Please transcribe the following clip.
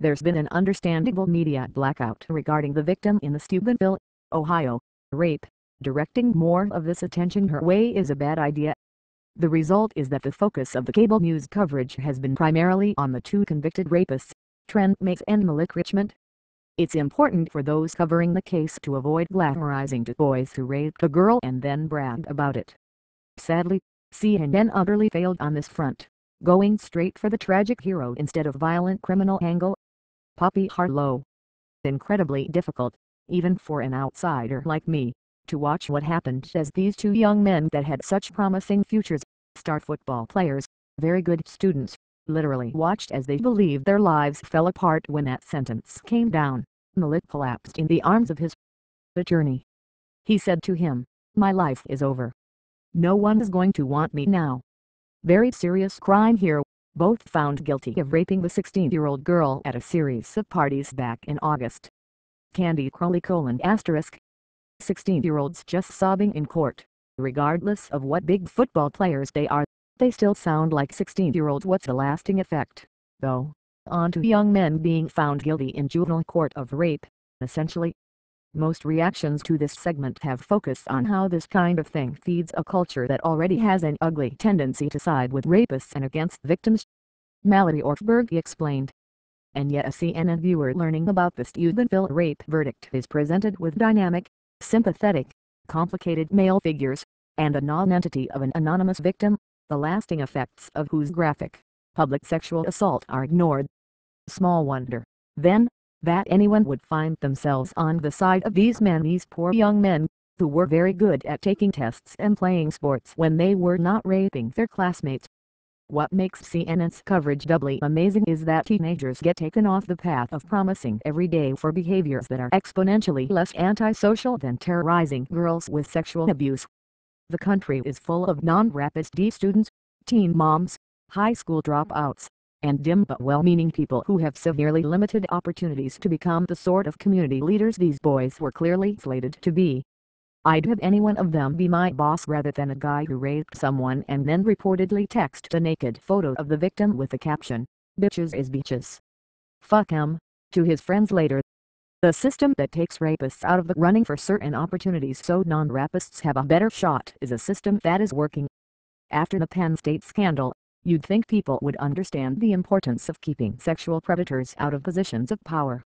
There's been an understandable media blackout regarding the victim in the Steubenville, Ohio, rape. Directing more of this attention her way is a bad idea. The result is that the focus of the cable news coverage has been primarily on the two convicted rapists, Trent Mace and Malik Richmond. It's important for those covering the case to avoid glamorizing the boys who raped a girl and then brag about it. Sadly, CNN utterly failed on this front, going straight for the tragic hero instead of violent criminal angle. Poppy Harlow. Incredibly difficult, even for an outsider like me, to watch what happened as these two young men that had such promising futures, star football players, very good students, literally watched as they believed their lives fell apart when that sentence came down. Malik collapsed in the arms of his attorney. He said to him, "My life is over. No one is going to want me now." Very serious crime here, both found guilty of raping the 16-year-old girl at a series of parties back in August. Candy Crowley : 16-year-olds just sobbing in court. Regardless of what big football players they are, they still sound like 16-year-olds. What's the lasting effect, though? On to young men being found guilty in juvenile court of rape, essentially. Most reactions to this segment have focused on how this kind of thing feeds a culture that already has an ugly tendency to side with rapists and against victims. Mallory Orfberg explained. And yet a CNN viewer learning about the Steubenville rape verdict is presented with dynamic, sympathetic, complicated male figures, and a non-entity of an anonymous victim, the lasting effects of whose graphic, public sexual assault are ignored. Small wonder, then, that anyone would find themselves on the side of these men, these poor young men, who were very good at taking tests and playing sports when they were not raping their classmates. What makes CNN's coverage doubly amazing is that teenagers get taken off the path of promising every day for behaviors that are exponentially less antisocial than terrorizing girls with sexual abuse. The country is full of non-Rapists D students, teen moms, high school dropouts, and dim but well-meaning people who have severely limited opportunities to become the sort of community leaders these boys were clearly slated to be. I'd have any one of them be my boss rather than a guy who raped someone and then reportedly texted a naked photo of the victim with the caption, "Bitches is beaches. Fuck 'em," to his friends later. The system that takes rapists out of the running for certain opportunities so non-rapists have a better shot is a system that is working. After the Penn State scandal, you'd think people would understand the importance of keeping sexual predators out of positions of power.